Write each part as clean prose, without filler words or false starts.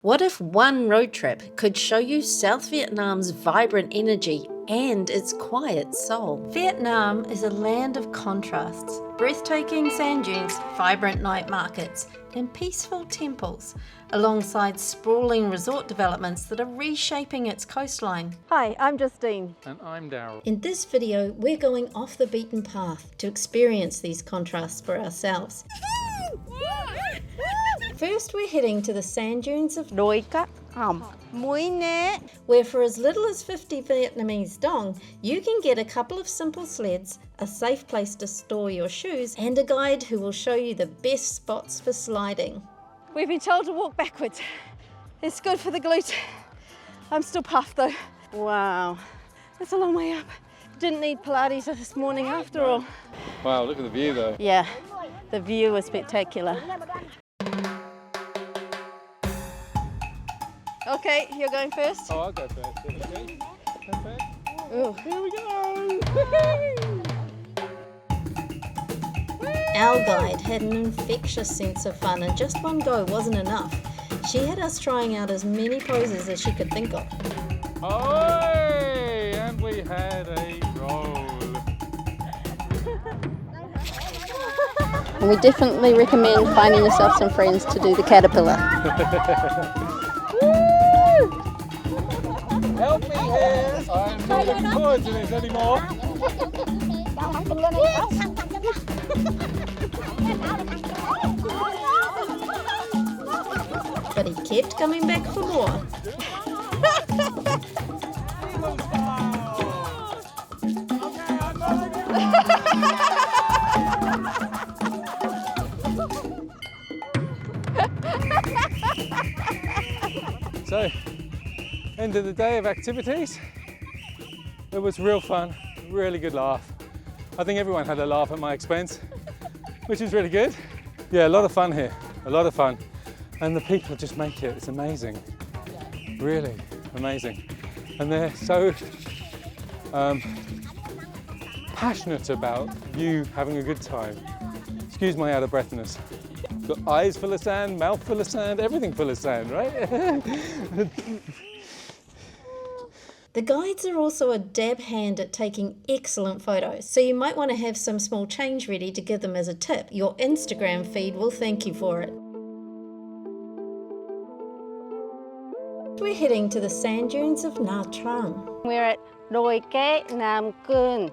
What if one road trip could show you South Vietnam's vibrant energy and its quiet soul? Vietnam is a land of contrasts, breathtaking sand dunes, vibrant night markets, and peaceful temples, alongside sprawling resort developments that are reshaping its coastline. Hi, I'm Justine. And I'm Daryl. In this video, we're going off the beaten path to experience these contrasts for ourselves. First, we're heading to the sand dunes of Doi Cat Nam Mui Ne. where for as little as 50 Vietnamese dong, you can get a couple of simple sleds, a safe place to store your shoes, and a guide who will show you the best spots for sliding. We've been told to walk backwards. It's good for the glute. I'm still puffed though. Wow, that's a long way up. Didn't need Pilates this morning after all. Wow, look at the view though. Yeah, the view was spectacular. Okay, you're going first. Oh, I'll go first. Okay. Perfect. Ooh. Here we go. Our guide had an infectious sense of fun, and just one go wasn't enough. She had us trying out as many poses as she could think of. Oh, and we had a roll. And we definitely recommend finding yourself some friends to do the caterpillar. Help me here. I'm not looking forward to this anymore. But he kept coming back for more. So, end of the day of activities. It was real fun, really good laugh. I think everyone had a laugh at my expense, which is really good. Yeah, a lot of fun here, a lot of fun. And the people just make it, it's amazing. Really amazing. And they're so passionate about you having a good time. Excuse my out of breathness. Got eyes full of sand, mouth full of sand, everything full of sand, right? The guides are also a dab hand at taking excellent photos, so you might want to have some small change ready to give them as a tip. Your Instagram feed will thank you for it. We're heading to the sand dunes of Nha Trang. We're at Doi Cat Nam Coung.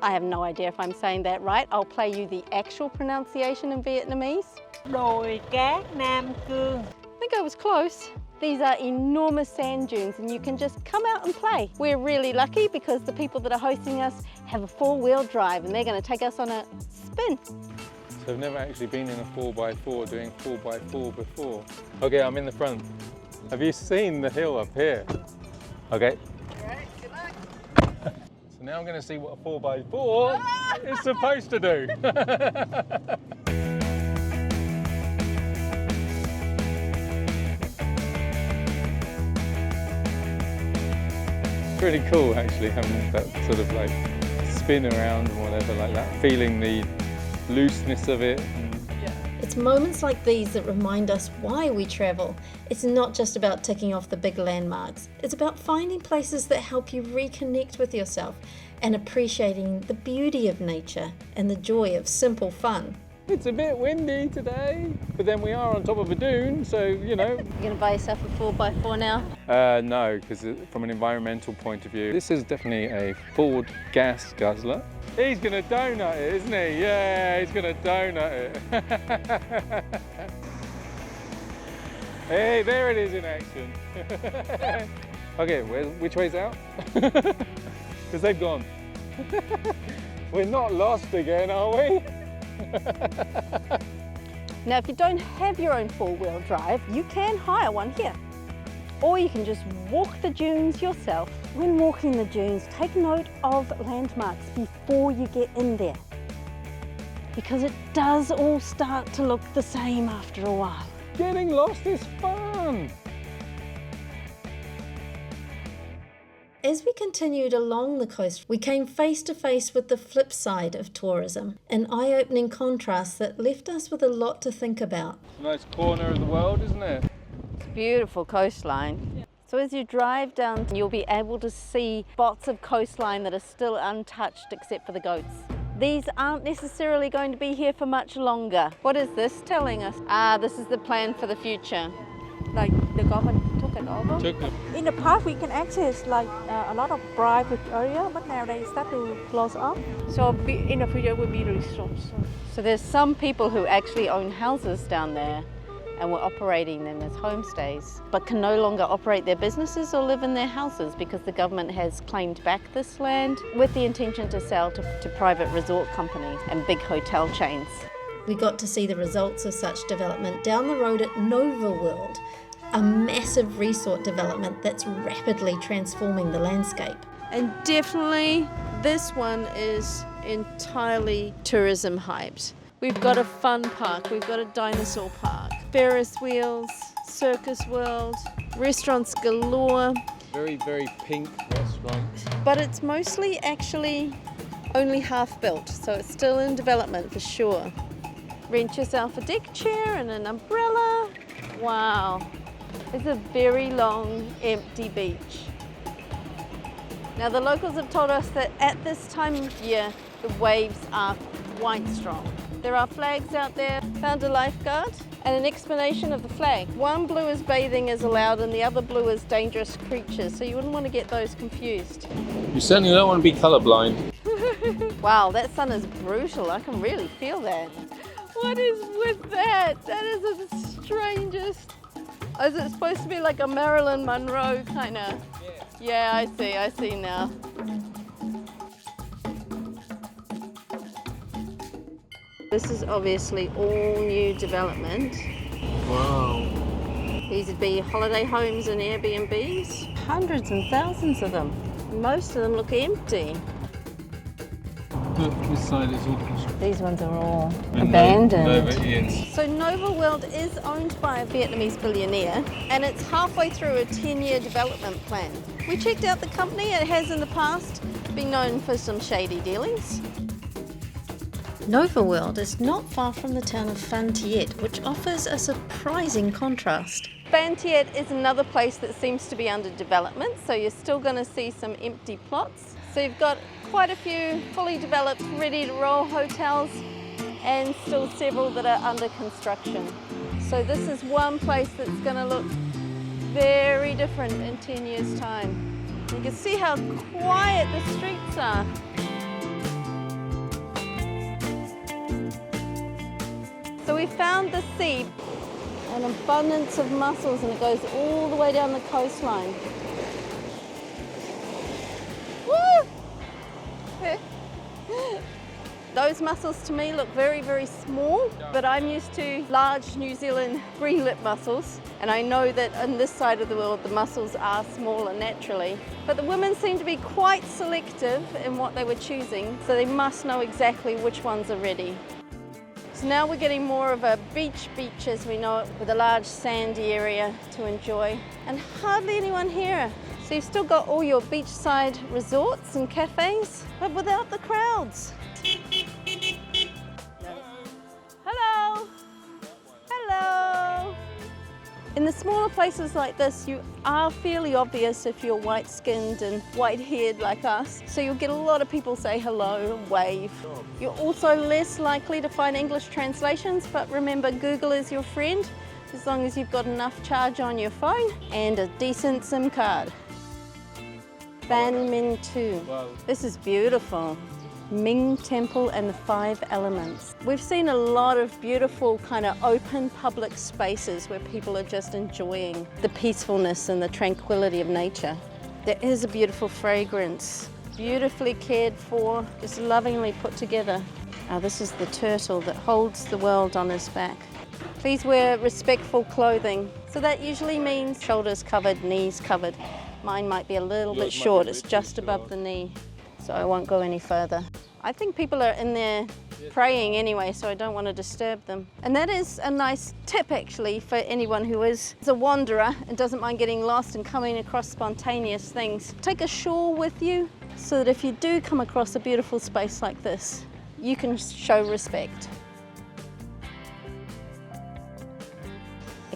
I have no idea if I'm saying that right. I'll play you the actual pronunciation in Vietnamese. Doi Cat Nam Coung. I think I was close. These are enormous sand dunes and you can just come out and play. We're really lucky because the people that are hosting us have a four-wheel drive and they're going to take us on a spin. So I've never actually been in a 4x4 doing 4x4 before. Okay, I'm in the front. Have you seen the hill up here? Okay. Alright, good luck. So now I'm going to see what a 4x4 is supposed to do. Really cool actually having that sort of like spin around and whatever like that, feeling the looseness of it. It's moments like these that remind us why we travel. It's not just about ticking off the big landmarks. It's about finding places that help you reconnect with yourself and appreciating the beauty of nature and the joy of simple fun. It's a bit windy today, but then we are on top of a dune, so you know. You're going to buy yourself a 4x4 now? No, because from an environmental point of view, this is definitely a Ford gas guzzler. He's going to donut it, isn't he? Yeah, he's going to donut it. Hey, there it is in action. Okay, which way's out? Because they've gone. We're not lost again, are we? Now, if you don't have your own four-wheel drive, you can hire one here. Or you can just walk the dunes yourself. When walking the dunes, take note of landmarks before you get in there, because it does all start to look the same after a while. Getting lost is fun. As we continued along the coast, we came face to face with the flip side of tourism, an eye-opening contrast that left us with a lot to think about. It's a nice corner of the world, isn't it? Beautiful coastline. So as you drive down, you'll be able to see spots of coastline that are still untouched except for the goats. These aren't necessarily going to be here for much longer. What is this telling us? Ah, this is the plan for the future. Like the government took it over. In the past, we can access like a lot of private area, but now they start to close off. So in the future, will be resource. So there's some people who actually own houses down there and were operating them as homestays, but can no longer operate their businesses or live in their houses because the government has claimed back this land with the intention to sell to private resort companies and big hotel chains. We got to see the results of such development down the road at Nova World, a massive resort development that's rapidly transforming the landscape. And definitely this one is entirely tourism hyped. We've got a fun park, we've got a dinosaur park, Ferris wheels, circus world, restaurants galore. Very, very pink restaurant. But it's mostly actually only half built, so it's still in development for sure. Rent yourself a deck chair and an umbrella. Wow, it's a very long, empty beach. Now the locals have told us that at this time of year, the waves are quite strong. There are flags out there. Found a lifeguard and an explanation of the flag. One blue is bathing is allowed and the other blue is dangerous creatures, so you wouldn't want to get those confused. You certainly don't want to be colourblind. Wow, that sun is brutal. I can really feel that. What is with that? That is the strangest. Is it supposed to be like a Marilyn Monroe kind of? Yeah, I see now. This is obviously all new development. Wow. These would be holiday homes and Airbnbs. Hundreds and thousands of them. Most of them look empty. Look, this side is all constructed. These ones are all abandoned. Nova is. So Nova World is owned by a Vietnamese billionaire and it's halfway through a 10-year development plan. We checked out the company. It has in the past been known for some shady dealings. Nova World is not far from the town of Phan Thiet, which offers a surprising contrast. Phan Thiet is another place that seems to be under development, so you're still going to see some empty plots. So you've got quite a few fully developed, ready to roll hotels and still several that are under construction. So this is one place that's going to look very different in 10 years' time. You can see how quiet the streets are. So we found the sea, an abundance of mussels, and it goes all the way down the coastline. Woo! Those mussels to me look very, very small, but I'm used to large New Zealand green-lip mussels, and I know that on this side of the world the mussels are smaller naturally. But the women seem to be quite selective in what they were choosing, so they must know exactly which ones are ready. So now we're getting more of a beach as we know it, with a large sandy area to enjoy, and hardly anyone here. So you've still got all your beachside resorts and cafes, but without the crowds. Hello! Hello! In the smaller places like this, you are fairly obvious if you're white-skinned and white-haired like us. So you'll get a lot of people say hello and wave. You're also less likely to find English translations, but remember, Google is your friend as long as you've got enough charge on your phone and a decent SIM card. Ban Minh 2. Wow. This is beautiful. Ming Temple and the 5 Elements. We've seen a lot of beautiful kind of open public spaces where people are just enjoying the peacefulness and the tranquility of nature. There is a beautiful fragrance, beautifully cared for, just lovingly put together. Now this is the turtle that holds the world on his back. Please wear respectful clothing. So that usually means shoulders covered, knees covered. Mine might be a little bit short, it's just above the knee. So I won't go any further. I think people are in there praying anyway, so I don't want to disturb them. And that is a nice tip actually for anyone who is a wanderer and doesn't mind getting lost and coming across spontaneous things. Take a shawl with you so that if you do come across a beautiful space like this, you can show respect.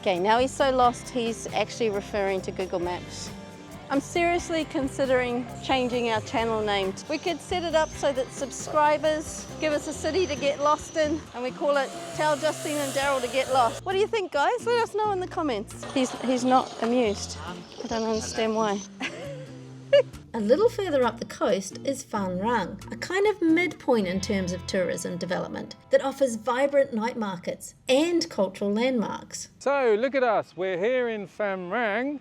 Okay, now he's so lost, he's actually referring to Google Maps. I'm seriously considering changing our channel name. We could set it up so that subscribers give us a city to get lost in, and we call it Tell Justine and Daryl to Get Lost. What do you think, guys? Let us know in the comments. He's not amused. I don't understand why. A little further up the coast is Phan Rang, a kind of midpoint in terms of tourism development that offers vibrant night markets and cultural landmarks. So look at us, we're here in Phan Rang.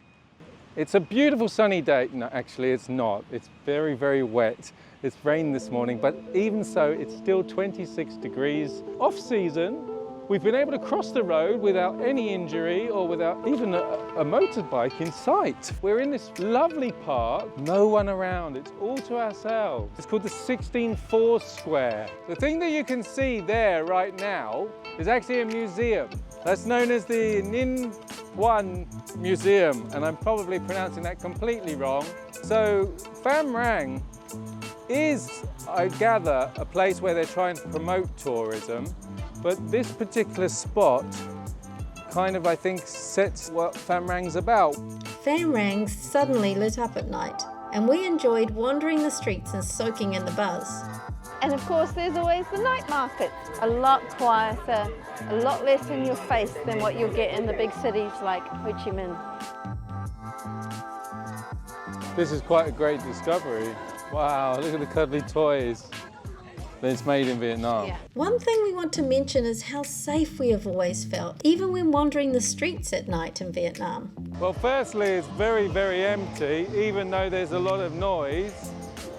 It's a beautiful sunny day. No, actually it's not. It's very, very wet. It's rained this morning, but even so, it's still 26 degrees. Off season, we've been able to cross the road without any injury or without even a motorbike in sight. We're in this lovely park, no one around, it's all to ourselves. It's called the 16/4 Square. The thing that you can see there right now is actually a museum. That's known as the Ninh Quan Museum, and I'm probably pronouncing that completely wrong. So Phan Rang is, I gather, a place where they're trying to promote tourism, but this particular spot kind of, I think, sets what Phan Rang's about. Phan Rang suddenly lit up at night, and we enjoyed wandering the streets and soaking in the buzz. And of course, there's always the night market. A lot quieter, a lot less in your face than what you'll get in the big cities like Ho Chi Minh. This is quite a great discovery. Wow, look at the cuddly toys. It's made in Vietnam. Yeah. One thing we want to mention is how safe we have always felt, even when wandering the streets at night in Vietnam. Well, firstly, it's very, very empty, even though there's a lot of noise.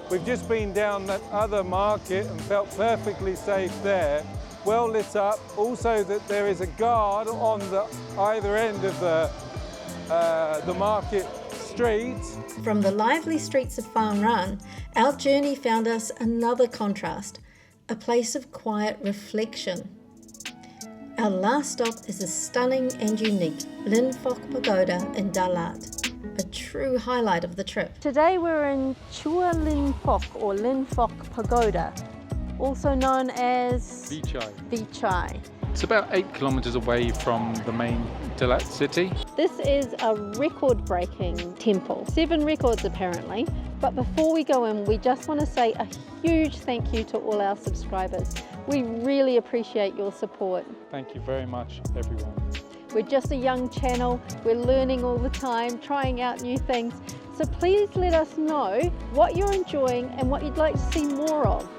We've just been down that other market and felt perfectly safe there. Well lit up. Also that there is a guard on the either end of the market street. From the lively streets of Phan Rang, our journey found us another contrast, a place of quiet reflection. Our last stop is a stunning and unique Linh Phoc Pagoda in Đà Lạt, a true highlight of the trip. Today we're in Chùa Linh Phoc or Linh Phoc Pagoda, also known as Vie Chai. Vie Chai. It's about 8 kilometers away from the main Đà Lạt city. This is a record-breaking temple. 7 records apparently. But before we go in, we just want to say a huge thank you to all our subscribers. We really appreciate your support. Thank you very much, everyone. We're just a young channel. We're learning all the time, trying out new things. So please let us know what you're enjoying and what you'd like to see more of.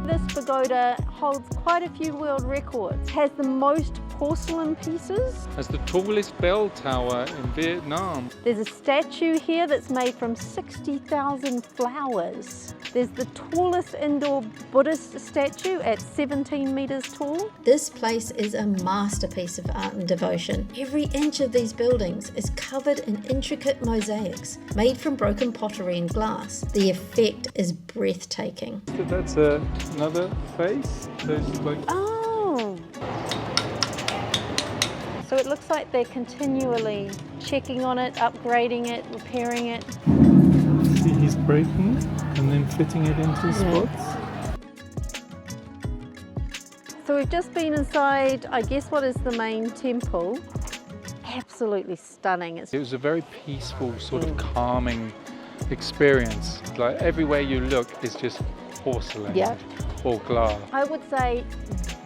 This pagoda holds quite a few world records. It has the most porcelain pieces. As the tallest bell tower in Vietnam. There's a statue here that's made from 60,000 flowers. There's the tallest indoor Buddhist statue at 17 meters tall. This place is a masterpiece of art and devotion. Every inch of these buildings is covered in intricate mosaics made from broken pottery and glass. The effect is breathtaking. That's another face. Oh! So it looks like they're continually checking on it, upgrading it, repairing it. See, he's breaking it and then fitting it into spots. So we've just been inside, I guess, what is the main temple. Absolutely stunning. It was a very peaceful, sort of calming experience. Like everywhere you look is just porcelain or glass. I would say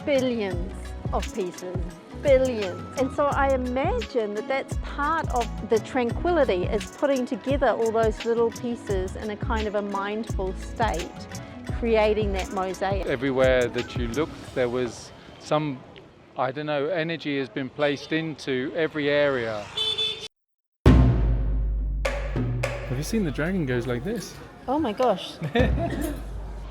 billions of pieces. Billions. And so I imagine that that's part of the tranquility, is putting together all those little pieces in a kind of a mindful state, creating that mosaic. Everywhere that you looked, there was some, I don't know, energy has been placed into every area. Have you seen the dragon goes like this? Oh my gosh.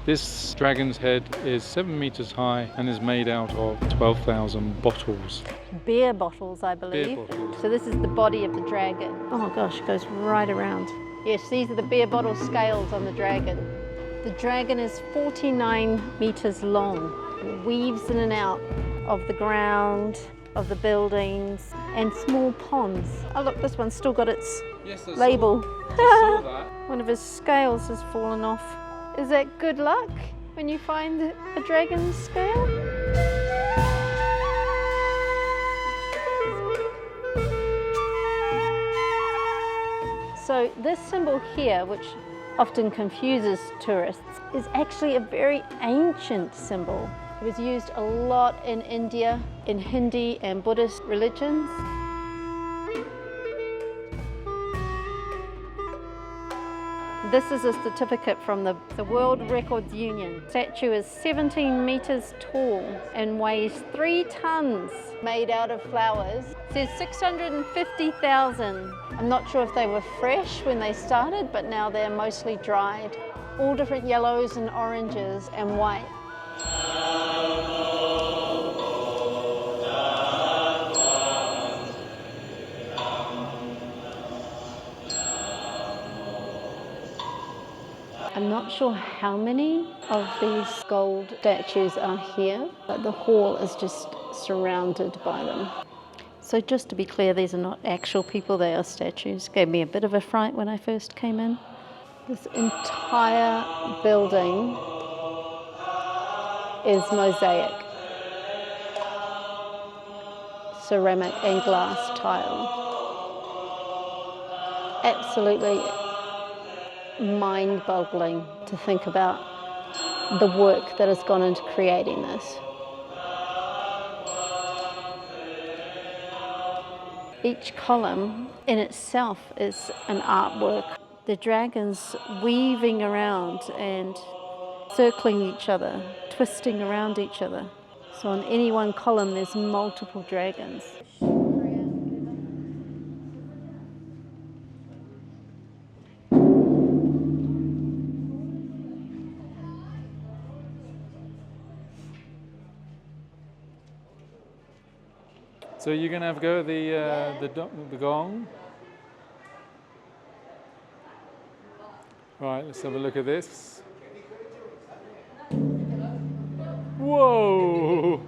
This dragon's head is 7 meters high and is made out of 12,000 bottles. Beer bottles, I believe. Beer bottles. So this is the body of the dragon. Oh gosh, it goes right around. Yes, these are the beer bottle scales on the dragon. The dragon is 49 meters long. It weaves in and out of the ground, of the buildings, and small ponds. Oh look, this one's still got its label. I saw that. One of his scales has fallen off. Is that good luck when you find a dragon's scale? So this symbol here, which often confuses tourists, is actually a very ancient symbol. It was used a lot in India, in Hindi and Buddhist religions. This is a certificate from the World Records Union. The statue is 17 meters tall and weighs 3 tons, made out of flowers. It says 650,000. I'm not sure if they were fresh when they started, but now they're mostly dried. All different yellows and oranges and white. I'm not sure how many of these gold statues are here, but the hall is just surrounded by them. So just to be clear, these are not actual people, they are statues. Gave me a bit of a fright when I first came in. This entire building is mosaic, ceramic and glass tile. Absolutely mind-boggling to think about the work that has gone into creating this. Each column in itself is an artwork. The dragons weaving around and circling each other, twisting around each other. So on any one column there's multiple dragons. So you're going to have a go at the gong? Right, let's have a look at this. Whoa!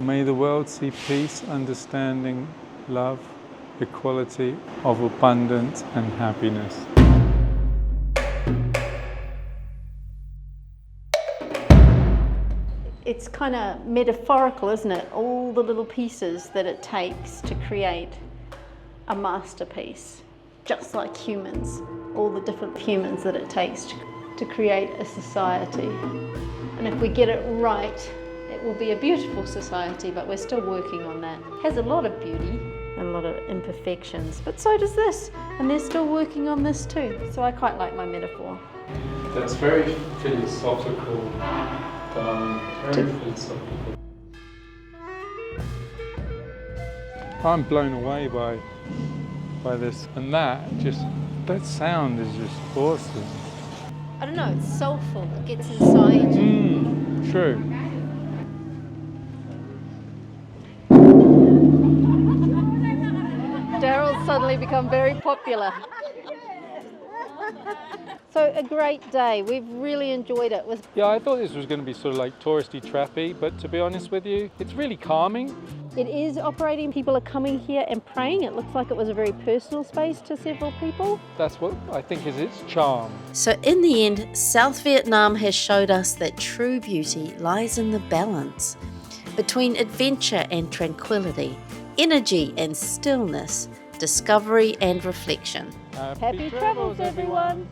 May the world see peace, understanding, love, equality of abundance and happiness. It's kind of metaphorical, isn't it? All the little pieces that it takes to create a masterpiece, just like humans, all the different humans that it takes to create a society. And if we get it right, it will be a beautiful society, but we're still working on that. It has a lot of beauty and a lot of imperfections, but so does this, and they're still working on this too. So I quite like my metaphor. That's very philosophical. Very philosophical. I'm blown away by this, and that sound is just awesome. I don't know, it's soulful, it gets inside you. True. Daryl's suddenly become very popular. So a great day, we've really enjoyed it. Yeah, I thought this was going to be sort of like touristy trappy, but to be honest with you, it's really calming. It is operating, people are coming here and praying. It looks like it was a very personal space to several people. That's what I think is its charm. So in the end, South Vietnam has showed us that true beauty lies in the balance between adventure and tranquility, energy and stillness, discovery and reflection. Happy travels, everyone!